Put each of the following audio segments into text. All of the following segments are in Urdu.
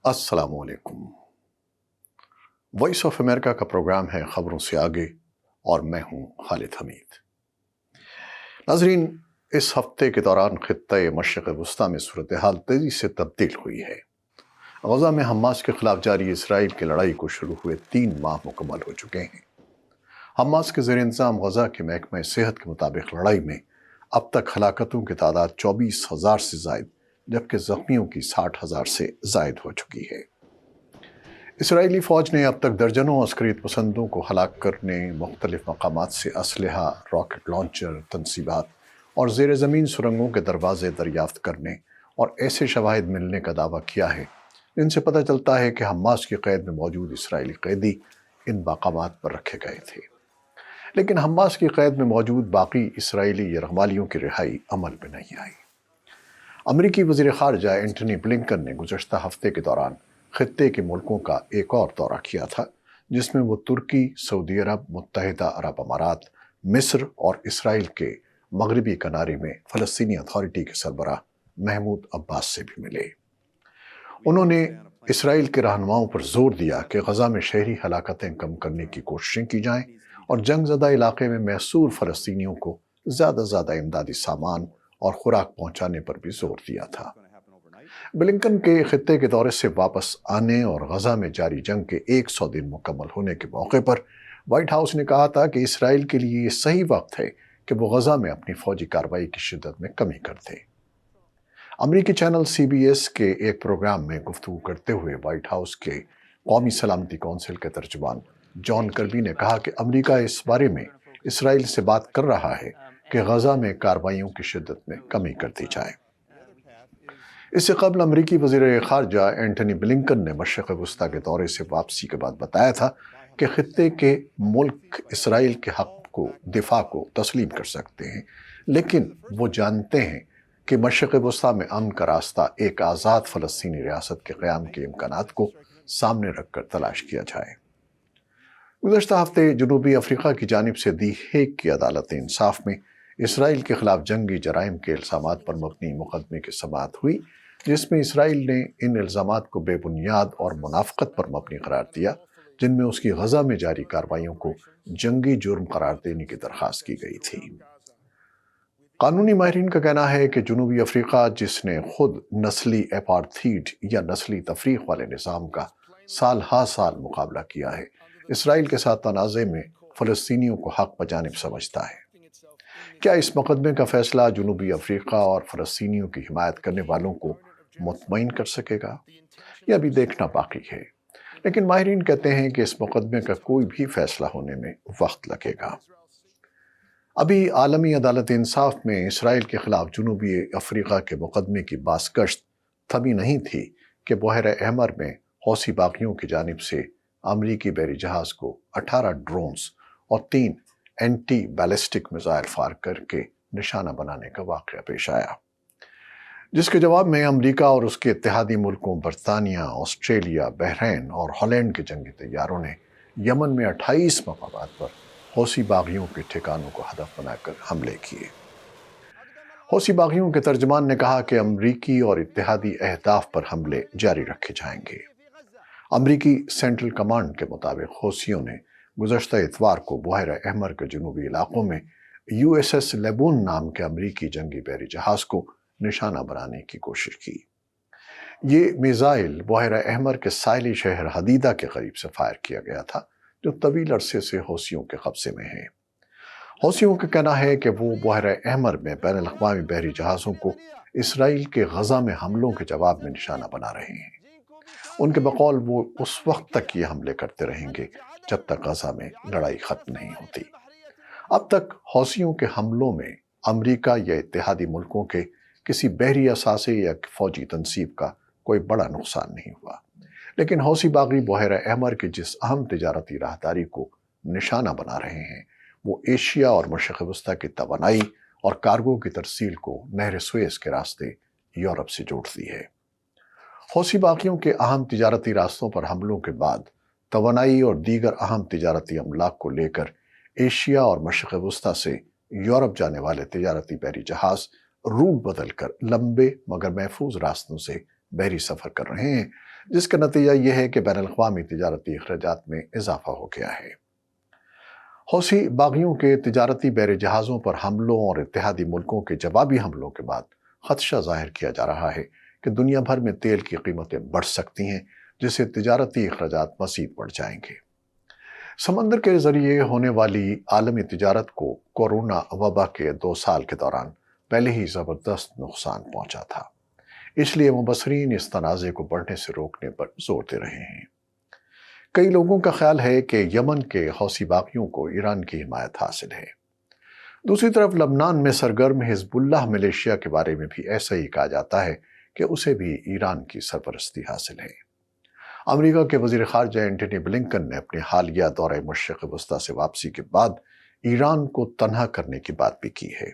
السلام علیکم۔ وائس آف امریکہ کا پروگرام ہے خبروں سے آگے اور میں ہوں خالد حمید۔ ناظرین، اس ہفتے کے دوران خطۂ مشرق وسطیٰ میں صورتحال تیزی سے تبدیل ہوئی ہے۔ غزہ میں حماس کے خلاف جاری اسرائیل کی لڑائی کو شروع ہوئے 3 ماہ مکمل ہو چکے ہیں۔ حماس کے زیر انتظام غزہ کے محکمہ صحت کے مطابق لڑائی میں اب تک ہلاکتوں کی تعداد 24,000 سے زائد جبکہ زخمیوں کی 60,000 سے زائد ہو چکی ہے۔ اسرائیلی فوج نے اب تک درجنوں عسکریت پسندوں کو ہلاک کرنے، مختلف مقامات سے اسلحہ، راکٹ لانچر، تنصیبات اور زیر زمین سرنگوں کے دروازے دریافت کرنے اور ایسے شواہد ملنے کا دعویٰ کیا ہے جن سے پتہ چلتا ہے کہ حماس کی قید میں موجود اسرائیلی قیدی ان مقامات پر رکھے گئے تھے۔ لیکن حماس کی قید میں موجود باقی اسرائیلی یرغمالیوں کی رہائی عمل میں نہیں آئی۔ امریکی وزیر خارجہ اینٹنی بلنکن نے گزشتہ ہفتے کے دوران خطے کے ملکوں کا ایک اور دورہ کیا تھا، جس میں وہ ترکی، سعودی عرب، متحدہ عرب امارات، مصر اور اسرائیل کے مغربی کنارے میں فلسطینی اتھارٹی کے سربراہ محمود عباس سے بھی ملے۔ انہوں نے اسرائیل کے رہنماؤں پر زور دیا کہ غزہ میں شہری ہلاکتیں کم کرنے کی کوششیں کی جائیں اور جنگ زدہ علاقے میں محصور فلسطینیوں کو زیادہ سے زیادہ امدادی سامان اور خوراک پہنچانے پر بھی زور دیا تھا۔ بلنکن کے خطے کے دورے سے واپس آنے اور غزہ میں جاری جنگ کے 100 دن مکمل ہونے کے موقع پر وائٹ ہاؤس نے کہا تھا کہ اسرائیل کے لیے یہ صحیح وقت ہے کہ وہ غزہ میں اپنی فوجی کارروائی کی شدت میں کمی کر دے۔ امریکی چینل CBS کے ایک پروگرام میں گفتگو کرتے ہوئے وائٹ ہاؤس کے قومی سلامتی کونسل کے ترجمان جان کربی نے کہا کہ امریکہ اس بارے میں اسرائیل سے بات کر رہا ہے کہ غزہ میں کارروائیوں کی شدت میں کمی کر دی جائے۔ اس سے قبل امریکی وزیر خارجہ اینٹنی بلنکن نے مشرق وسطیٰ کے دورے سے واپسی کے بعد بتایا تھا کہ خطے کے ملک اسرائیل کے حق کو دفاع کو تسلیم کر سکتے ہیں، لیکن وہ جانتے ہیں کہ مشرق وسطیٰ میں امن کا راستہ ایک آزاد فلسطینی ریاست کے قیام کے امکانات کو سامنے رکھ کر تلاش کیا جائے۔ گزشتہ ہفتے جنوبی افریقہ کی جانب سے دی ہیگ کی عدالت انصاف میں اسرائیل کے خلاف جنگی جرائم کے الزامات پر مبنی مقدمے کی سماعت ہوئی، جس میں اسرائیل نے ان الزامات کو بے بنیاد اور منافقت پر مبنی قرار دیا، جن میں اس کی غزہ میں جاری کارروائیوں کو جنگی جرم قرار دینے کی درخواست کی گئی تھی۔ قانونی ماہرین کا کہنا ہے کہ جنوبی افریقہ، جس نے خود نسلی اپارتھیڈ یا نسلی تفریق والے نظام کا سال ہا سال مقابلہ کیا ہے، اسرائیل کے ساتھ تنازع میں فلسطینیوں کو حق بجانب سمجھتا ہے۔ کیا اس مقدمے کا فیصلہ جنوبی افریقہ اور فلسطینیوں کی حمایت کرنے والوں کو مطمئن کر سکے گا؟ یہ ابھی دیکھنا باقی ہے، لیکن ماہرین کہتے ہیں کہ اس مقدمے کا کوئی بھی فیصلہ ہونے میں وقت لگے گا۔ ابھی عالمی عدالت انصاف میں اسرائیل کے خلاف جنوبی افریقہ کے مقدمے کی بازگشت تھمی نہیں تھی کہ بحیرہ احمر میں حوثی باغیوں کی جانب سے امریکی بحری جہاز کو 18 ڈرونز اور 3 اینٹی بیلسٹک میزائل فائر کر کے نشانہ بنانے کا واقعہ پیش آیا، جس کے جواب میں امریکہ اور اس کے اتحادی ملکوں برطانیہ، آسٹریلیا، بحرین اور ہالینڈ کے جنگی طیاروں نے یمن میں 28 مقامات پر حوثی باغیوں کے ٹھکانوں کو ہدف بنا کر حملے کیے۔ حوثی باغیوں کے ترجمان نے کہا کہ امریکی اور اتحادی اہداف پر حملے جاری رکھے جائیں گے۔ امریکی سینٹرل کمانڈ کے مطابق حوثیوں نے گزشتہ اتوار کو بحیرہ احمر کے جنوبی علاقوں میں USS لیبون نام کے امریکی جنگی بحری جہاز کو نشانہ بنانے کی کوشش کی۔ یہ میزائل بحیرہ احمر کے ساحلی شہر حدیدہ کے قریب سے فائر کیا گیا تھا، جو طویل عرصے سے حوثیوں کے قبضے میں ہے۔ حوثیوں کا کہنا ہے کہ وہ بحیرہ احمر میں بین الاقوامی بحری جہازوں کو اسرائیل کے غزہ میں حملوں کے جواب میں نشانہ بنا رہے ہیں۔ ان کے بقول وہ اس وقت تک یہ حملے کرتے رہیں گے جب تک غزہ میں لڑائی ختم نہیں ہوتی۔ اب تک حوثیوں کے حملوں میں امریکہ یا اتحادی ملکوں کے کسی بحری اثاثے یا فوجی تنصیب کا کوئی بڑا نقصان نہیں ہوا، لیکن حوثی باغی بحیرہ احمر کے جس اہم تجارتی راہداری کو نشانہ بنا رہے ہیں، وہ ایشیا اور مشرق وسطیٰ کی توانائی اور کارگو کی ترسیل کو نہر سویز کے راستے یورپ سے جوڑتی ہے۔ حوثی باغیوں کے اہم تجارتی راستوں پر حملوں کے بعد توانائی اور دیگر اہم تجارتی املاک کو لے کر ایشیا اور مشرق وسطیٰ سے یورپ جانے والے تجارتی بحری جہاز روٹ بدل کر لمبے مگر محفوظ راستوں سے بحری سفر کر رہے ہیں، جس کا نتیجہ یہ ہے کہ بین الاقوامی تجارتی اخراجات میں اضافہ ہو گیا ہے۔ حوثی باغیوں کے تجارتی بحری جہازوں پر حملوں اور اتحادی ملکوں کے جوابی حملوں کے بعد خدشہ ظاہر کیا جا رہا ہے کہ دنیا بھر میں تیل کی قیمتیں بڑھ سکتی ہیں، جس سے تجارتی اخراجات مزید بڑھ جائیں گے۔ سمندر کے ذریعے ہونے والی عالمی تجارت کو کورونا وبا کے 2 سال کے دوران پہلے ہی زبردست نقصان پہنچا تھا، اس لیے مبصرین اس تنازع کو بڑھنے سے روکنے پر زور دے رہے ہیں۔ کئی لوگوں کا خیال ہے کہ یمن کے حوثی باغیوں کو ایران کی حمایت حاصل ہے۔ دوسری طرف لبنان میں سرگرم حزب اللہ ملیشیا کے بارے میں بھی ایسا ہی کہا جاتا ہے کہ اسے بھی ایران کی سرپرستی حاصل ہے۔ امریکہ کے وزیر خارجہ اینٹونی بلنکن نے اپنے حالیہ دورہ مشرق وسطیٰ سے واپسی کے بعد ایران کو تنہا کرنے کی بات بھی کی ہے۔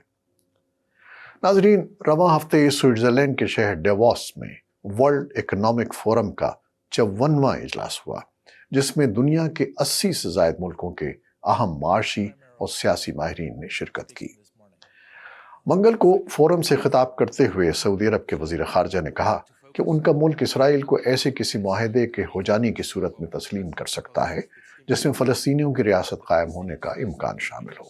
ناظرین، رواں ہفتے سوئٹزرلینڈ کے شہر ڈیووس میں ورلڈ اکنامک فورم کا 54واں اجلاس ہوا، جس میں دنیا کے 80 سے زائد ملکوں کے اہم معاشی اور سیاسی ماہرین نے شرکت کی۔ منگل کو فورم سے خطاب کرتے ہوئے سعودی عرب کے وزیر خارجہ نے کہا کہ ان کا ملک اسرائیل کو ایسے کسی معاہدے کے ہو جانے کی صورت میں تسلیم کر سکتا ہے جس میں فلسطینیوں کی ریاست قائم ہونے کا امکان شامل ہو۔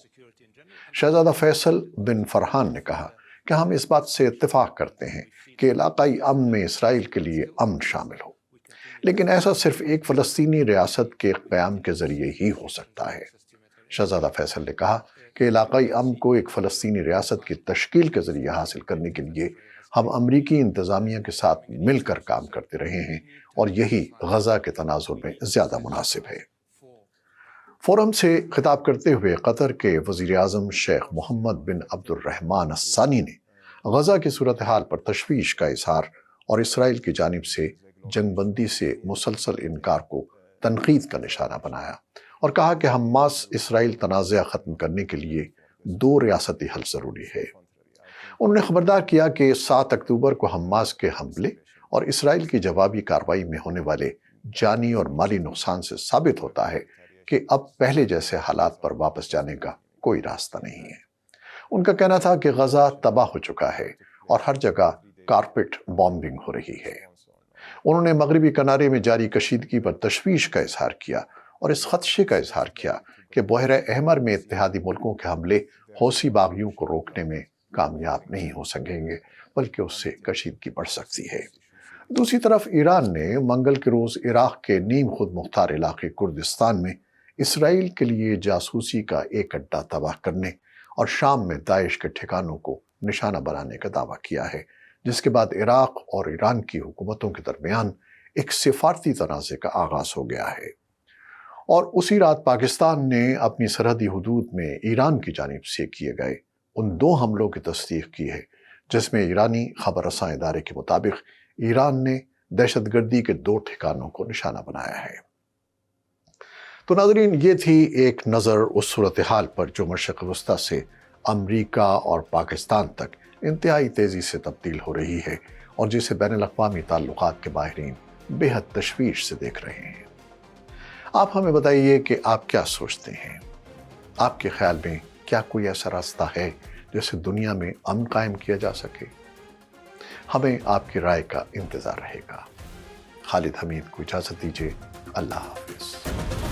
شہزادہ فیصل بن فرحان نے کہا کہ ہم اس بات سے اتفاق کرتے ہیں کہ علاقائی امن میں اسرائیل کے لیے امن شامل ہو، لیکن ایسا صرف ایک فلسطینی ریاست کے قیام کے ذریعے ہی ہو سکتا ہے۔ شہزادہ فیصل نے کہا کہ علاقائی امن کو ایک فلسطینی ریاست کی تشکیل کے ذریعے حاصل کرنے کے لیے ہم امریکی انتظامیہ کے ساتھ مل کر کام کرتے رہے ہیں اور یہی غزہ کے تناظر میں زیادہ مناسب ہے۔ فورم سے خطاب کرتے ہوئے قطر کے وزیر اعظم شیخ محمد بن عبد الرحمن الثانی نے غزہ کی صورتحال پر تشویش کا اظہار اور اسرائیل کی جانب سے جنگ بندی سے مسلسل انکار کو تنقید کا نشانہ بنایا اور کہا کہ حماس اسرائیل تنازع ختم کرنے کے لیے 2 ریاستی حل ضروری ہے۔ انہوں نے خبردار کیا کہ 7 اکتوبر کو حماس کے حملے اور اسرائیل کی جوابی کارروائی میں ہونے والے جانی اور مالی نقصان سے ثابت ہوتا ہے کہ اب پہلے جیسے حالات پر واپس جانے کا کوئی راستہ نہیں ہے۔ ان کا کہنا تھا کہ غزہ تباہ ہو چکا ہے اور ہر جگہ کارپیٹ بامبنگ ہو رہی ہے۔ انہوں نے مغربی کنارے میں جاری کشیدگی پر تشویش کا اظہار کیا اور اس خدشے کا اظہار کیا کہ بحیرہ احمر میں اتحادی ملکوں کے حملے حوثی باغیوں کو روکنے میں کامیاب نہیں ہو سکیں گے، بلکہ اس سے کشیدگی بڑھ سکتی ہے۔ دوسری طرف ایران نے منگل کے روز عراق کے نیم خود مختار علاقے کردستان میں اسرائیل کے لیے جاسوسی کا ایک اڈہ تباہ کرنے اور شام میں داعش کے ٹھکانوں کو نشانہ بنانے کا دعویٰ کیا ہے، جس کے بعد عراق اور ایران کی حکومتوں کے درمیان ایک سفارتی تنازع کا آغاز ہو گیا ہے۔ اور اسی رات پاکستان نے اپنی سرحدی حدود میں ایران کی جانب سے کیے گئے ان 2 حملوں کی تصدیق کی ہے، جس میں ایرانی خبر رساں ادارے کے مطابق ایران نے دہشت گردی کے 2 ٹھکانوں کو نشانہ بنایا ہے۔ تو ناظرین، یہ تھی ایک نظر اس صورتحال پر جو مشرق وسطیٰ سے امریکہ اور پاکستان تک انتہائی تیزی سے تبدیل ہو رہی ہے اور جسے بین الاقوامی تعلقات کے ماہرین بے حد تشویش سے دیکھ رہے ہیں۔ آپ ہمیں بتائیے کہ آپ کیا سوچتے ہیں؟ آپ کے خیال میں کیا کوئی ایسا راستہ ہے جس سے دنیا میں امن قائم کیا جا سکے؟ ہمیں آپ کی رائے کا انتظار رہے گا۔ خالد حمید کو اجازت دیجیے۔ اللہ حافظ۔